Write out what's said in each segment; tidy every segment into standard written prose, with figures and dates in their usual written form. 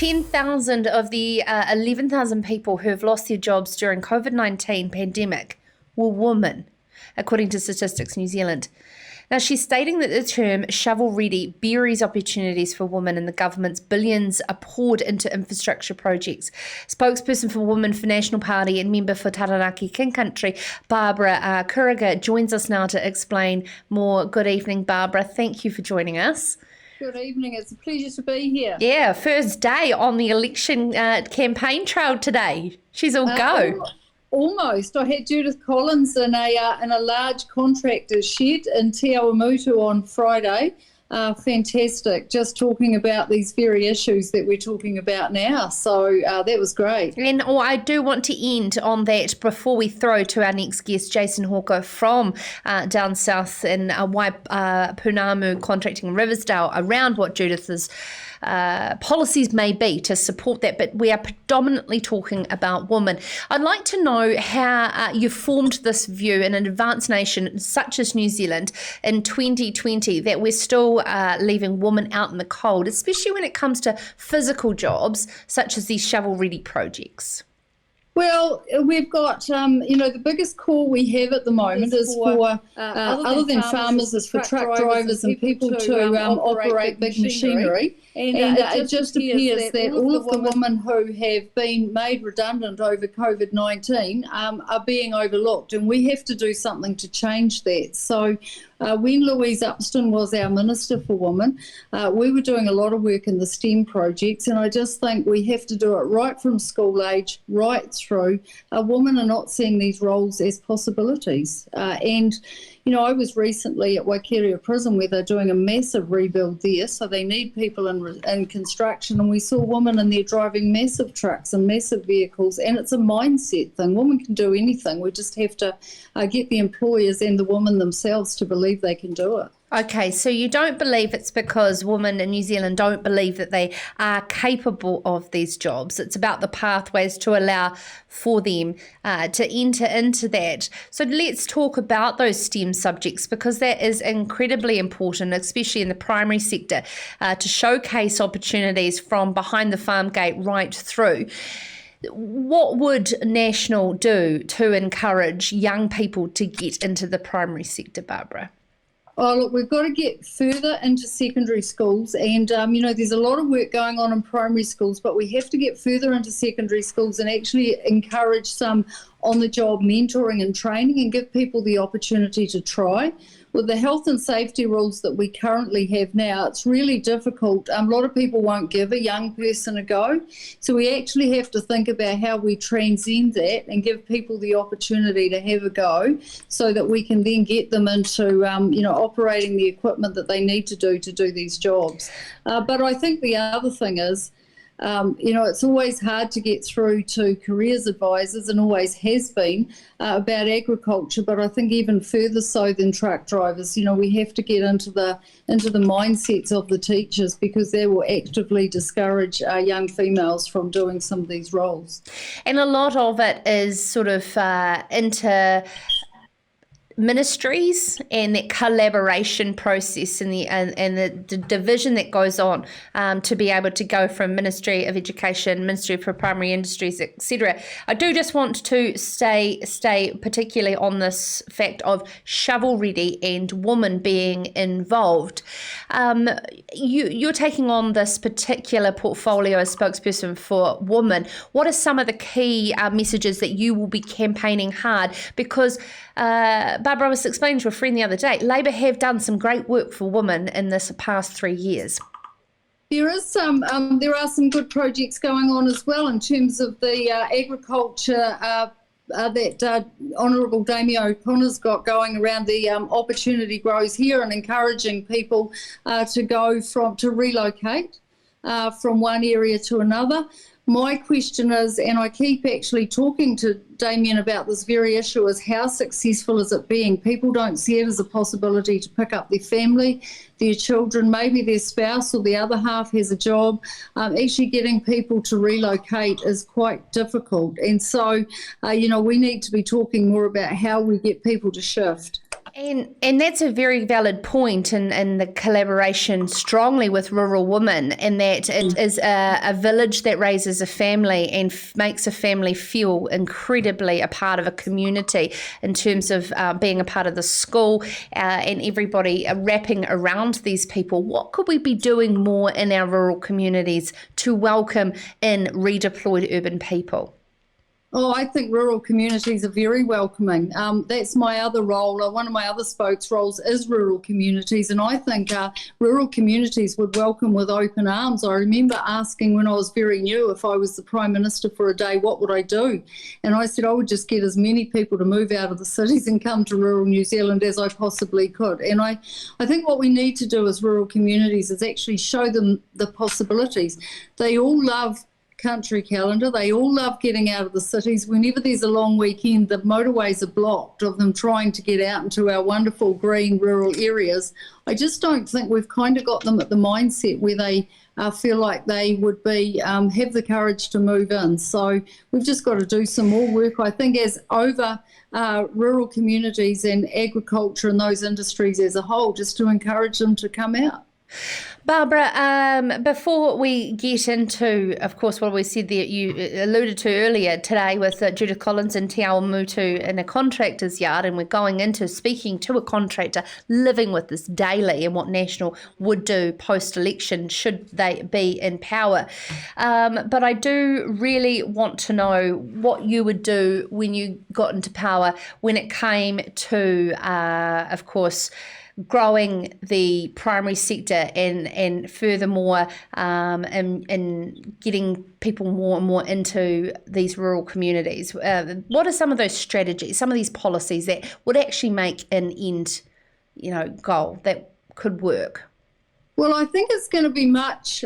10,000 of the 11,000 people who have lost their jobs during COVID-19 pandemic were women, according to Statistics New Zealand. Now, she's stating that the term shovel-ready buries opportunities for women, and the government's billions are poured into infrastructure projects. Spokesperson for Women for National Party and member for Taranaki King Country, Barbara Kuriger, joins us now to explain more. Good evening, Barbara. Thank you for joining us. Good evening. It's a pleasure to be here. Yeah, first day on the election campaign trail today. She's all go. Almost. I had Judith Collins in a large contractor's shed in Te Awamutu on Friday. Fantastic. Just talking about these very issues that we're talking about now. So that was great. And I do want to end on that before we throw to our next guest, Jason Hawker from down south in Waipunamu Contracting in Riversdale, around what Judith's policies may be to support that, but we are predominantly talking about women. I'd like to know how you formed this view in an advanced nation such as New Zealand in 2020 that we're still leaving women out in the cold, especially when it comes to physical jobs such as these shovel-ready projects. Well, we've got, the biggest call we have at the moment is for, other than farmers, is for truck drivers and people to operate big machinery. And it just appears that all of the women who have been made redundant over COVID-19 are being overlooked, and we have to do something to change that. So when Louise Upston was our Minister for Women, we were doing a lot of work in the STEM projects, and I just think we have to do it right from school age, right through. Women are not seeing these roles as possibilities. I was recently at Waikeria Prison where they're doing a massive rebuild there, so they need people in construction, and we saw women in there driving massive trucks and massive vehicles, and it's a mindset thing. Women can do anything. We just have to get the employers and the women themselves to believe they can do it. Okay, so you don't believe it's because women in New Zealand don't believe that they are capable of these jobs. It's about the pathways to allow for them to enter into that. So let's talk about those STEM subjects, because that is incredibly important, especially in the primary sector, to showcase opportunities from behind the farm gate right through. What would National do to encourage young people to get into the primary sector, Barbara? Oh, look, we've got to get further into secondary schools, and, there's a lot of work going on in primary schools, but we have to get further into secondary schools and actually encourage some on-the-job mentoring and training and give people the opportunity to try. With the health and safety rules that we currently have now, it's really difficult. A lot of people won't give a young person a go. So we actually have to think about how we transcend that and give people the opportunity to have a go so that we can then get them into, operating the equipment that they need to do these jobs. But I think the other thing is, it's always hard to get through to careers advisors, and always has been, about agriculture, but I think even further so than truck drivers. We have to get into the mindsets of the teachers, because they will actively discourage young females from doing some of these roles. And a lot of it is sort of into ministries and that collaboration process and the division that goes on to be able to go from Ministry of Education, Ministry for Primary Industries, etc. I do just want to stay particularly on this fact of shovel ready and women being involved. You're taking on this particular portfolio as spokesperson for women. What are some of the key messages that you will be campaigning hard? Because Barbara, I was explaining to a friend the other day, Labor have done some great work for women in this past 3 years. There are some good projects going on as well in terms of the agriculture that Honourable Damien O'Connor's got going around the opportunity grows here, and encouraging people to relocate from one area to another. My question is, and I keep actually talking to Damien about this very issue, is how successful is it being? People don't see it as a possibility to pick up their family, their children, maybe their spouse or the other half has a job. Actually getting people to relocate is quite difficult. And so, we need to be talking more about how we get people to shift. And that's a very valid point in the collaboration strongly with rural women, in that it is a village that raises a family and makes a family feel incredibly a part of a community, in terms of being a part of the school and everybody wrapping around these people. What could we be doing more in our rural communities to welcome in redeployed urban people? Oh, I think rural communities are very welcoming. That's my other role. One of my other spokes roles is rural communities, and I think rural communities would welcome with open arms. I remember asking when I was very new, if I was the Prime Minister for a day, what would I do? And I said I would just get as many people to move out of the cities and come to rural New Zealand as I possibly could. And I think what we need to do as rural communities is actually show them the possibilities. They all love country calendar. They all love getting out of the cities. Whenever there's a long weekend, the motorways are blocked of them trying to get out into our wonderful green rural areas. I just don't think we've kind of got them at the mindset where they feel like they would be have the courage to move in. So we've just got to do some more work, I think, as over rural communities and agriculture and those industries as a whole, just to encourage them to come out. Barbara, before we get into, of course, what we said there, you alluded to earlier today with Judith Collins and Te Ao Mutu in a contractor's yard, and we're going into speaking to a contractor living with this daily and what National would do post-election should they be in power. But I do really want to know what you would do when you got into power, when it came to, of course, growing the primary sector and furthermore and getting people more and more into these rural communities. What are some of those strategies, some of these policies that would actually make an end, goal that could work? Well, I think it's going to be much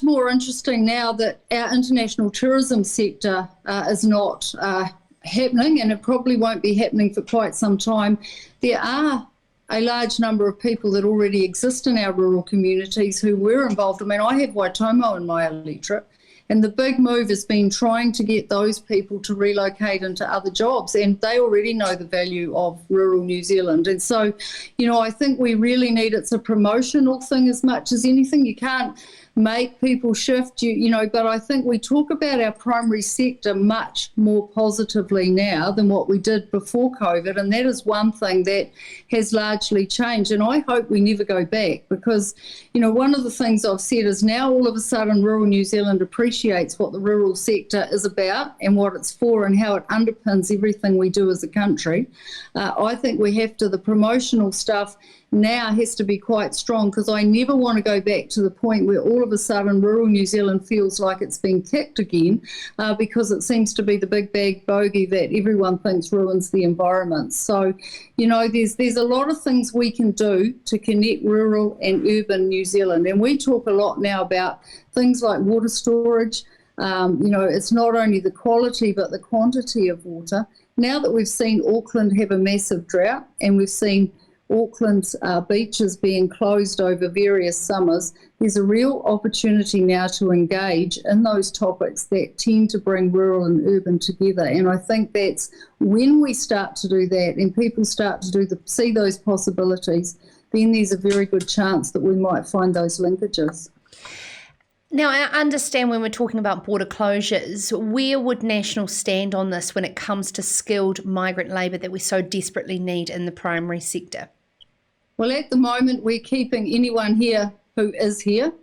more interesting now that our international tourism sector is not happening, and it probably won't be happening for quite some time. There are a large number of people that already exist in our rural communities who were involved. I mean, I have Waitomo in my electorate, and the big move has been trying to get those people to relocate into other jobs, and they already know the value of rural New Zealand. And so, I think we really need, it's a promotional thing as much as anything. You can't make people shift, but I think we talk about our primary sector much more positively now than what we did before COVID, and that is one thing that has largely changed, and I hope we never go back, because one of the things I've said is now all of a sudden rural New Zealand appreciates what the rural sector is about and what it's for and how it underpins everything we do as a country. I think we have to, the promotional stuff now has to be quite strong, because I never want to go back to the point where all of a sudden rural New Zealand feels like it's been kicked again, because it seems to be the big bag bogey that everyone thinks ruins the environment. So, there's a lot of things we can do to connect rural and urban New Zealand, and we talk a lot now about things like water storage. It's not only the quality but the quantity of water. Now that we've seen Auckland have a massive drought, and we've seen Auckland's beaches being closed over various summers, there's a real opportunity now to engage in those topics that tend to bring rural and urban together. And I think that's when we start to do that and people start to see those possibilities, then there's a very good chance that we might find those linkages. Now, I understand when we're talking about border closures, where would National stand on this when it comes to skilled migrant labour that we so desperately need in the primary sector? Well, at the moment, we're keeping anyone here who is here.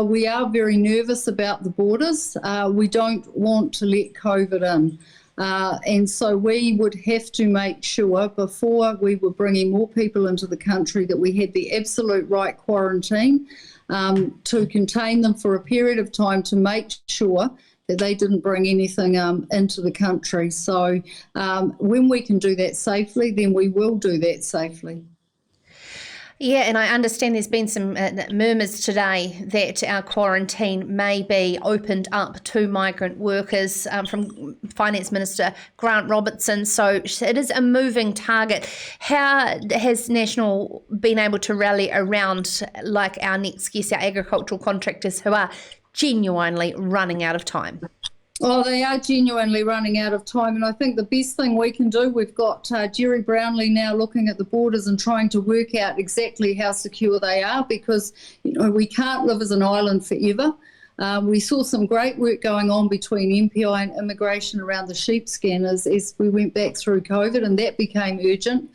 We are very nervous about the borders. We don't want to let COVID in. And so we would have to make sure before we were bringing more people into the country that we had the absolute right quarantine to contain them for a period of time to make sure that they didn't bring anything into the country. So when we can do that safely, then we will do that safely. Yeah, and I understand there's been some murmurs today that our quarantine may be opened up to migrant workers from Finance Minister Grant Robertson. So it is a moving target. How has National been able to rally around, like our next guest, our agricultural contractors who are genuinely running out of time? Oh, they are genuinely running out of time, and I think the best thing we can do, we've got Jerry Brownlee now looking at the borders and trying to work out exactly how secure they are, because we can't live as an island forever. We saw some great work going on between MPI and immigration around the sheep scanners as we went back through COVID, and that became urgent.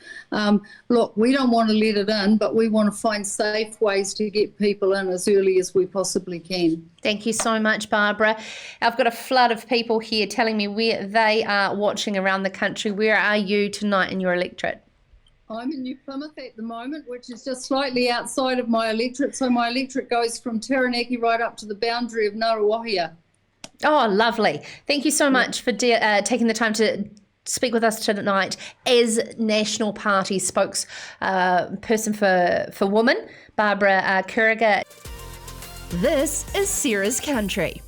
Look, we don't want to let it in, but we want to find safe ways to get people in as early as we possibly can. Thank you so much, Barbara. I've got a flood of people here telling me where they are watching around the country. Where are you tonight in your electorate? I'm in New Plymouth at the moment, which is just slightly outside of my electorate. So my electorate goes from Taranaki right up to the boundary of Ngaruawahia. Oh, lovely. Thank you so much for taking the time to speak with us tonight as National Party spokesperson for women, Barbara Kuriger. This is Sarah's Country.